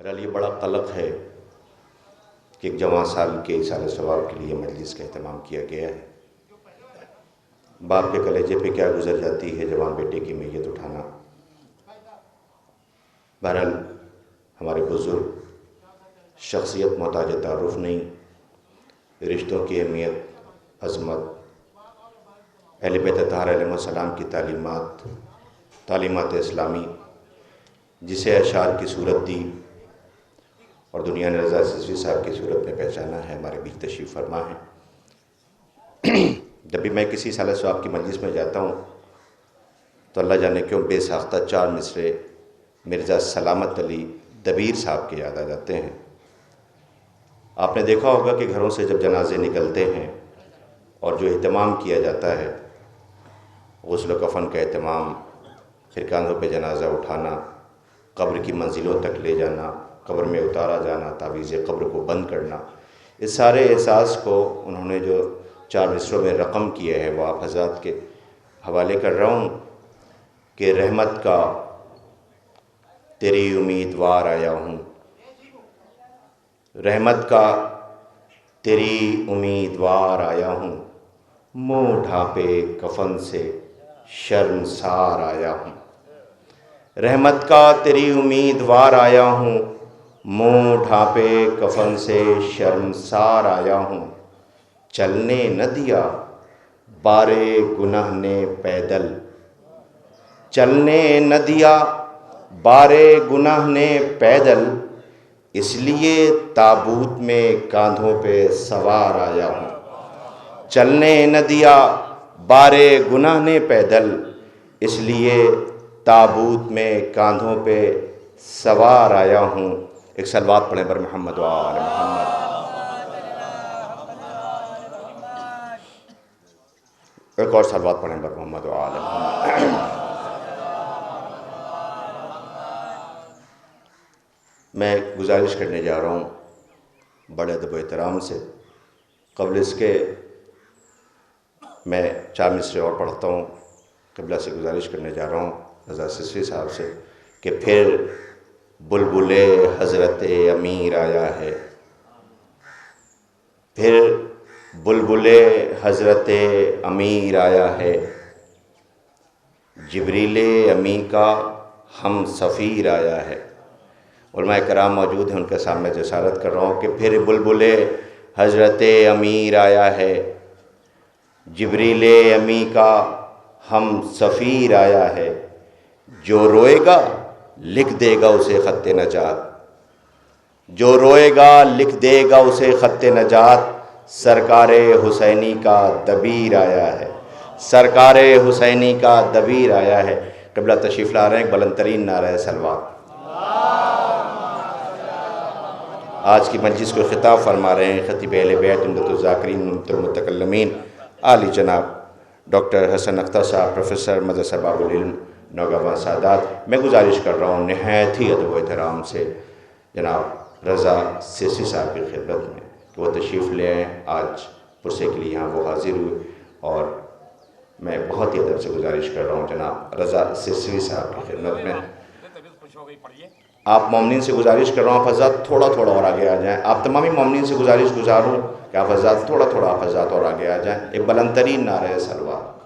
میرا لیے بڑا قلق ہے کہ ایک جوان سال کے ایصال ثواب کے لیے مجلس کا اہتمام کیا گیا ہے۔ باپ کے کلیجے پہ کیا گزر جاتی ہے جوان بیٹے کی میت اٹھانا۔ بہرحال ہمارے بزرگ شخصیت محتاج تعارف نہیں، رشتوں کی اہمیت، عظمت، اہل بیت اطہار علیہ السلام کی تعلیمات اسلامی جسے اشعار کی صورت دی اور دنیا نے رضا سسوی صاحب کی صورت میں پہچانا ہے، ہمارے بیچ تشریف فرما ہے۔ جب بھی میں کسی سالہ ثواب کی مجلس میں جاتا ہوں تو اللہ جانے کیوں بے ساختہ 4 مصرے مرزا سلامت علی دبیر صاحب کے یاد آ جاتے ہیں۔ آپ نے دیکھا ہوگا کہ گھروں سے جب جنازے نکلتے ہیں اور جو اہتمام کیا جاتا ہے، غسل و کفن کا اہتمام، پھر کاندھوں پہ جنازہ اٹھانا، قبر کی منزلوں تک لے جانا، قبر میں اتارا جانا، تعویذ قبر کو بند کرنا، اس سارے احساس کو انہوں نے جو 4 مصروں میں رقم کیا ہے وہ آپ حضرات کے حوالے کر رہا ہوں کہ رحمت کا تیری امیدوار آیا ہوں، رحمت کا تیری امیدوار آیا ہوں، منہ ڈھانپے کفن سے شرمسار آیا ہوں، رحمت کا تیری امیدوار آیا ہوں، منہ ڈھانپے کفن سے شرمسار آیا ہوں، چلنے نہ دیا بارے گناہ نے پیدل، چلنے نہ دیا بارے گناہ نے پیدل، اس لیے تابوت میں کاندھوں پہ سوار آیا ہوں، چلنے نہ دیا بارے گناہ نے پیدل، اس لیے تابوت میں کاندھوں پہ سوار آیا ہوں۔ ایک صلوات پڑھیں بر محمد و آل محمد۔ ایک اور صلوات پڑھیں بر محمد و آل محمد۔ میں گزارش کرنے جا رہا ہوں بڑے ادب و احترام سے، قبل اس کے میں 4 مصرے اور پڑھتا ہوں۔ قبلہ سے گزارش کرنے جا رہا ہوں رضا سسوی صاحب سے کہ پھر بلبل حضرت امیر آیا ہے، پھر بلبل حضرت امیر آیا ہے، جبریل امی کا ہم سفیر آیا ہے۔ علماء کرام موجود ہیں، ان کے سامنے جسارت کر رہا ہوں کہ پھر بلبل حضرت امیر آیا ہے، جبریل امی کا ہم سفیر آیا ہے، جو روئے گا لکھ دے گا اسے خط نجات، جو روئے گا لکھ دے گا اسے خط نجات، سرکار حسینی کا دبیر آیا ہے، سرکار حسینی کا دبیر آیا ہے۔ قبلہ تشریف لا رہے ہیں، ایک بلند ترین نعرہ صلوات۔ آج کی مجلس کو خطاب فرما رہے ہیں خطیب اہل بیت عمدۃ الذاکرین امت المتکلمین عالی جناب ڈاکٹر حسن اختر صاحب، پروفیسر مدرسہ باب العلم نوگواں سادات۔ میں گزارش کر رہا ہوں نہایت ہی ادب و احترام سے جناب رضا سسوی صاحب کی خدمت میں کہ وہ تشریف لے آئیں۔ آج پرسے کے لیے یہاں وہ حاضر ہوئے اور میں بہت ہی ادب سے گزارش کر رہا ہوں جناب رضا سسوی صاحب کی خدمت میں۔ آپ مومنین سے گزارش کر رہا ہوں آپ حضرات تھوڑا تھوڑا اور آگے آ جائیں۔ آپ تمامی مومنین سے گزارش گزار ہوں کہ آپ حضرات تھوڑا تھوڑا آپ حضرات اور آگے آ جائیں۔ ایک بلند ترین نعرہ صلوات۔